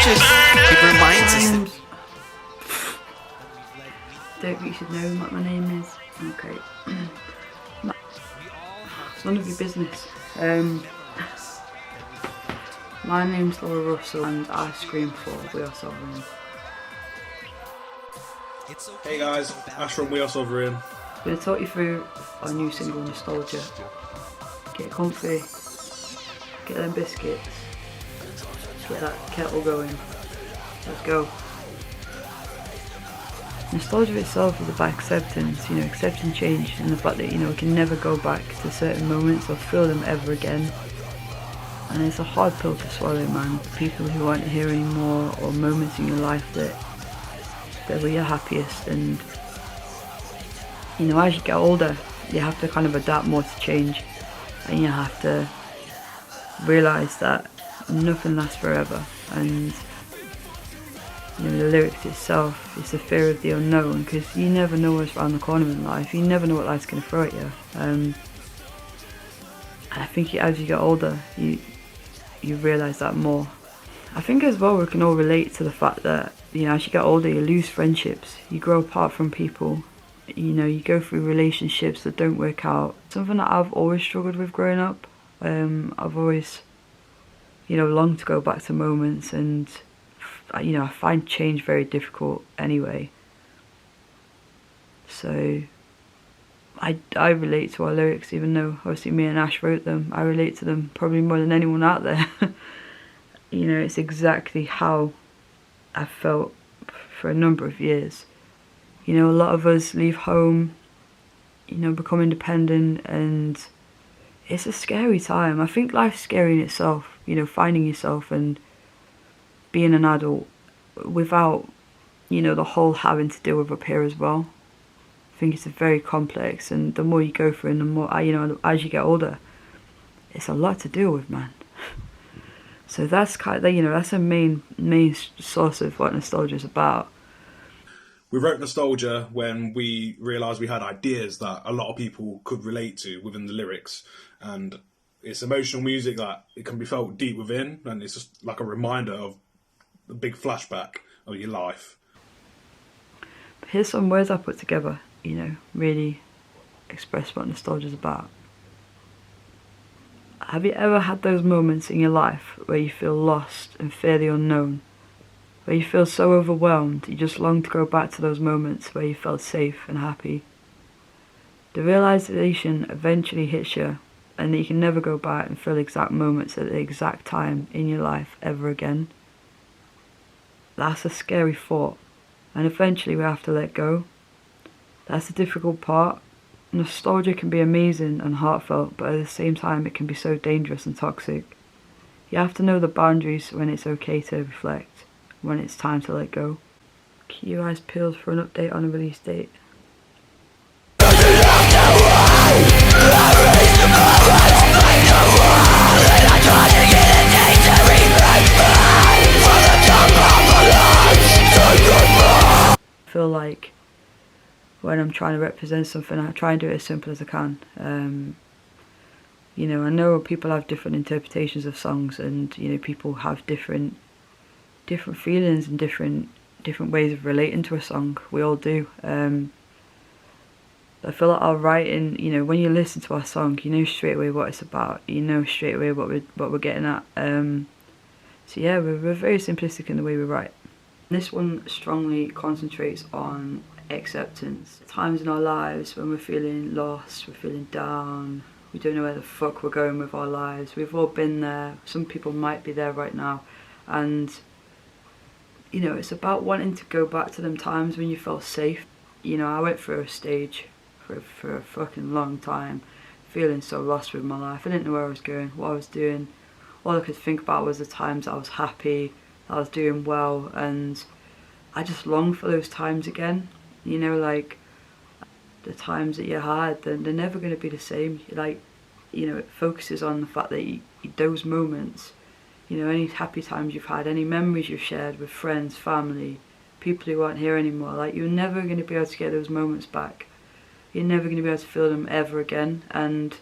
It reminds us. Don't think you should know what my name is. Okay. It's none of your business. My name's Laura Russell and I scream for We Are Sovereign. Hey guys, Ash from We Are Sovereign. I'm going to talk you through our new single, Nostalgia. Get comfy, get them biscuits, get that kettle going. Let's go. Nostalgia itself is about acceptance, accepting change and the fact that, we can never go back to certain moments or feel them ever again. And it's a hard pill to swallow, man. People who aren't here anymore, or moments in your life that were your happiest. And, as you get older, you have to kind of adapt more to change. And you have to realise that nothing lasts forever. And the lyrics itself, it's the fear of the unknown, because you never know what's around the corner in life. You never know what life's going to throw at you. And I think as you get older, you realise that more. I think as well we can all relate to the fact that, as you get older you lose friendships, you grow apart from people, you go through relationships that don't work out. Something that I've always struggled with growing up. I've always, longed to go back to moments, and I find change very difficult anyway. So I relate to our lyrics, even though obviously me and Ash wrote them. I relate to them probably more than anyone out there. It's exactly how I felt for a number of years. A lot of us leave home, become independent, and it's a scary time. I think life's scary in itself, finding yourself and being an adult without, the whole having to deal with up here as well. I think it's very complex, and the more you go through and the more, as you get older, it's a lot to deal with, man. So that's kind of, that's a main source of what nostalgia is about. We wrote Nostalgia when we realised we had ideas that a lot of people could relate to within the lyrics, and it's emotional music that it can be felt deep within, and it's just like a reminder of a big flashback of your life. Here's some words I put together, really express what nostalgia is about. Have you ever had those moments in your life where you feel lost and fear the unknown? Where you feel so overwhelmed you just long to go back to those moments where you felt safe and happy? The realisation eventually hits you, and that you can never go back and feel exact moments at the exact time in your life ever again. That's a scary thought, and eventually we have to let go. That's the difficult part. Nostalgia can be amazing and heartfelt, but at the same time it can be so dangerous and toxic. You have to know the boundaries when it's okay to reflect, when it's time to let go. Keep your eyes peeled for an update on a release date. I feel like when I'm trying to represent something, I try and do it as simple as I can. I know people have different interpretations of songs, and people have different feelings and different ways of relating to a song. We all do. I feel like our writing, when you listen to our song, you know straight away what it's about. You know straight away what we're getting at. So yeah, we're very simplistic in the way we write. This one strongly concentrates on acceptance. Times in our lives when we're feeling lost, we're feeling down, we don't know where the fuck we're going with our lives. We've all been there. Some people might be there right now, and it's about wanting to go back to them times when you felt safe. I went through a stage for a fucking long time, feeling so lost with my life. I didn't know where I was going, what I was doing. All I could think about was the times I was happy, I was doing well, and I just longed for those times again. Like the times that you had, they're never going to be the same. It focuses on the fact that those moments, any happy times you've had, any memories you've shared with friends, family, people who aren't here anymore, you're never going to be able to get those moments back. You're never going to be able to feel them ever again. And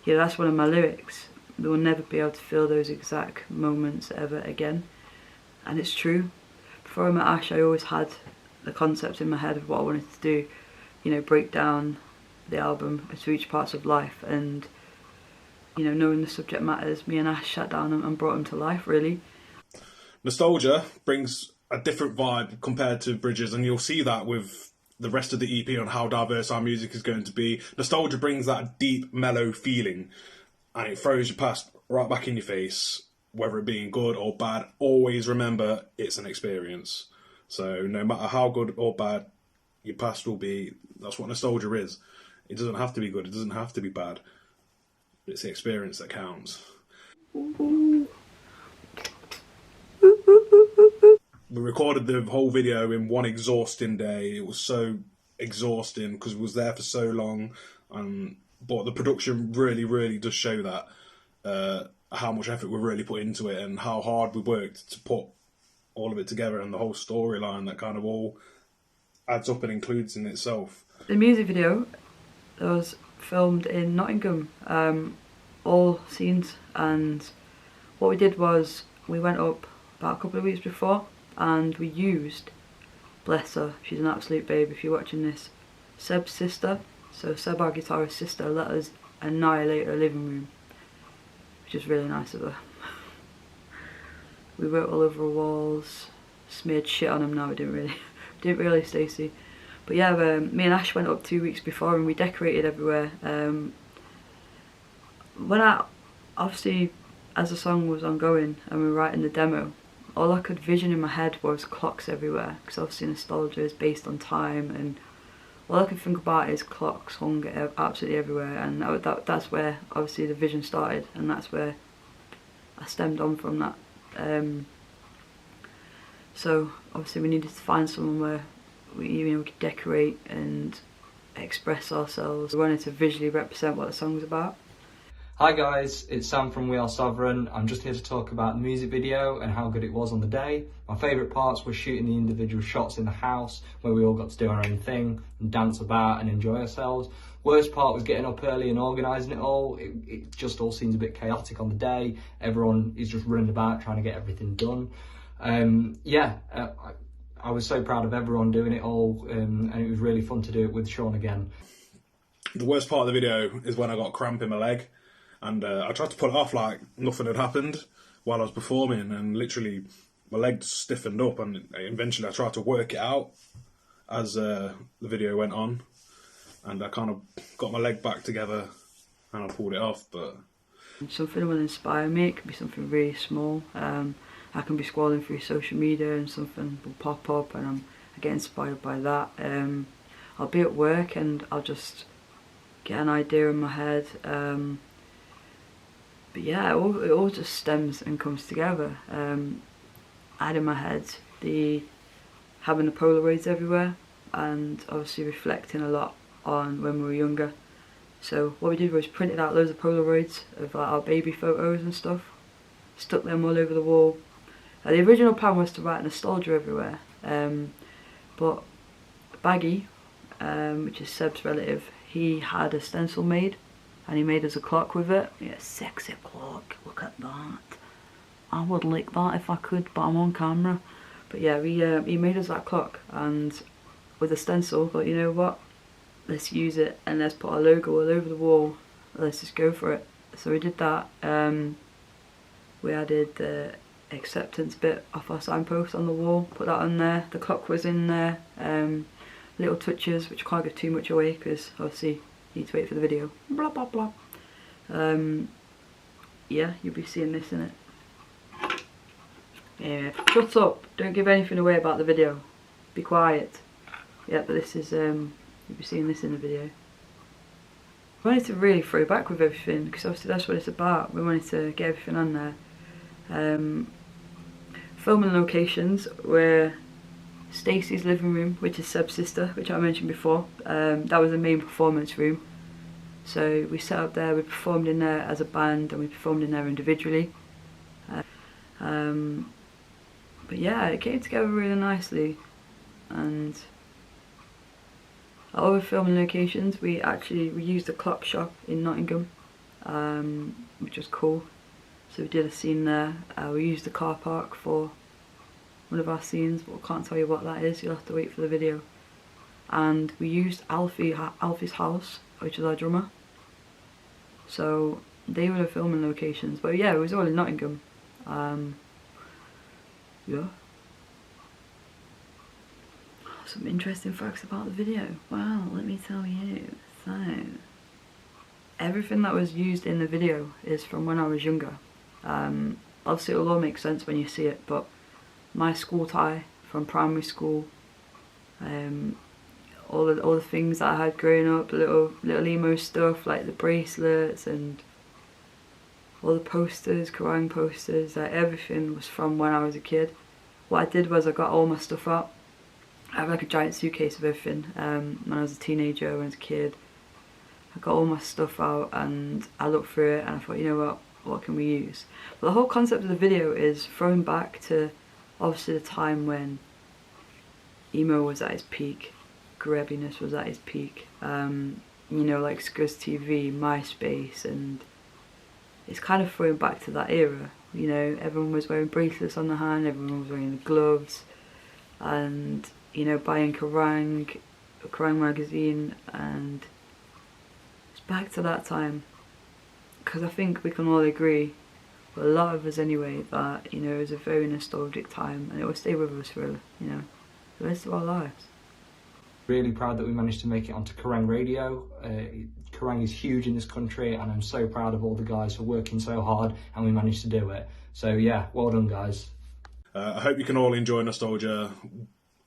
that's one of my lyrics. They will never be able to feel those exact moments ever again. and it's true. Before I met Ash, I always had the concept in my head of what I wanted to do, you know, break down the album into each parts of life, and you know, knowing the subject matters, me and Ash sat down and brought them to life, really. Nostalgia brings a different vibe compared to Bridges, and you'll see that with the rest of the EP on how diverse our music is going to be. Nostalgia brings that deep, mellow feeling, and it throws your past right back in your face, whether it being good or bad. Always remember it's an experience. So no matter how good or bad your past will be, that's what nostalgia is. It doesn't have to be good, it doesn't have to be bad. It's the experience that counts. We recorded the whole video in one exhausting day. It was so exhausting because it was there for so long. But the production really does show that how much effort we really put into it and how hard we worked to put all of it together, and the whole storyline that kind of all adds up and includes in itself. The music video was filmed in Nottingham, all scenes, and what we did was we went up about a couple of weeks before and we used, bless her, she's an absolute babe if you're watching this, Seb's sister. So Seb, our guitarist's sister, let us annihilate her living room, which is really nice of her. We wrote all over her walls, smeared shit on them. No, we didn't really, Stacey. But yeah, me and Ash went up 2 weeks before and we decorated everywhere. Obviously, as the song was ongoing and we were writing the demo, all I could vision in my head was clocks everywhere, because obviously nostalgia is based on time, and all I could think about is clocks hung absolutely everywhere, and that's where obviously the vision started, and that's where I stemmed on from that. So obviously we needed to find somewhere where we could decorate and express ourselves. We wanted to visually represent what the song was about. Hi guys, it's Sam from We Are Sovereign. I'm just here to talk about the music video and how good it was on the day. My favourite parts were shooting the individual shots in the house where we all got to do our own thing and dance about and enjoy ourselves. Worst part was getting up early and organising it all. It just all seems a bit chaotic on the day. Everyone is just running about trying to get everything done. I was so proud of everyone doing it all, and it was really fun to do it with Sean again. The worst part of the video is when I got cramp in my leg. And I tried to pull it off like nothing had happened while I was performing, and literally my leg stiffened up, and eventually I tried to work it out as the video went on, and I kind of got my leg back together and I pulled it off. But something will inspire me. It could be something really small. I can be scrolling through social media and something will pop up and I get inspired by that. I'll be at work and I'll just get an idea in my head. But yeah, it all just stems and comes together. I had in my head having the Polaroids everywhere, and obviously reflecting a lot on when we were younger. So what we did was printed out loads of Polaroids of like, our baby photos and stuff, stuck them all over the wall. The original plan was to write nostalgia everywhere, but Baggy, which is Seb's relative, he had a stencil made. And he made us a clock with it. Yeah, sexy clock, look at that. I would lick that if I could, but I'm on camera. But yeah, he made us that clock, and with a stencil, thought, you know what, let's use it and let's put our logo all over the wall. Let's just go for it. So we did that. We added the acceptance bit off our signpost on the wall, put that on there. The clock was in there. Little touches, which I can't give too much away because obviously need to wait for the video. Blah blah blah. Yeah, you'll be seeing this in it. Yeah, shut up! Don't give anything away about the video. Be quiet. Yeah, but this is you'll be seeing this in the video. We wanted to really throw back with everything because obviously that's what it's about. We wanted to get everything on there. Filming locations were Stacey's living room, which is Seb's sister, which I mentioned before. That was the main performance room. So we set up there, we performed in there as a band and we performed in there individually. But yeah, it came together really nicely. And our other filming locations, we used a clock shop in Nottingham, which was cool. So we did a scene there. We used the car park for one of our scenes, but I can't tell you what that is. You'll have to wait for the video. And we used Alfie's house, which is our drummer. So they were the filming locations. But yeah, it was all in Nottingham. Yeah. Some interesting facts about the video. Wow, let me tell you. So, everything that was used in the video is from when I was younger. Obviously it'll all make sense when you see it, but my school tie from primary school, all the things that I had growing up, little emo stuff like the bracelets and all the posters, Kerrang posters, like everything was from when I was a kid. What I did was I got all my stuff out. I have like a giant suitcase of everything. When I was a teenager, when I was a kid, I got all my stuff out and I looked through it and I thought, you know what can we use? But the whole concept of the video is thrown back to obviously the time when emo was at its peak, grebbiness was at its peak, you know, like Scuzz TV, MySpace, and it's kind of thrown back to that era. You know, everyone was wearing bracelets on the hand, everyone was wearing the gloves, and you know, buying Kerrang magazine, and it's back to that time. Because I think we can all agree, well, a lot of us anyway, that, you know, it was a very nostalgic time and it will stay with us for, you know, the rest of our lives. Really proud that we managed to make it onto Kerrang Radio. Kerrang is huge in this country and I'm so proud of all the guys for working so hard and we managed to do it. So yeah, well done guys. I hope you can all enjoy nostalgia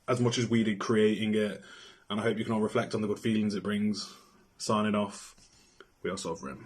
as much as we did creating it, and I hope you can all reflect on the good feelings it brings. Signing off, we are Sovereign.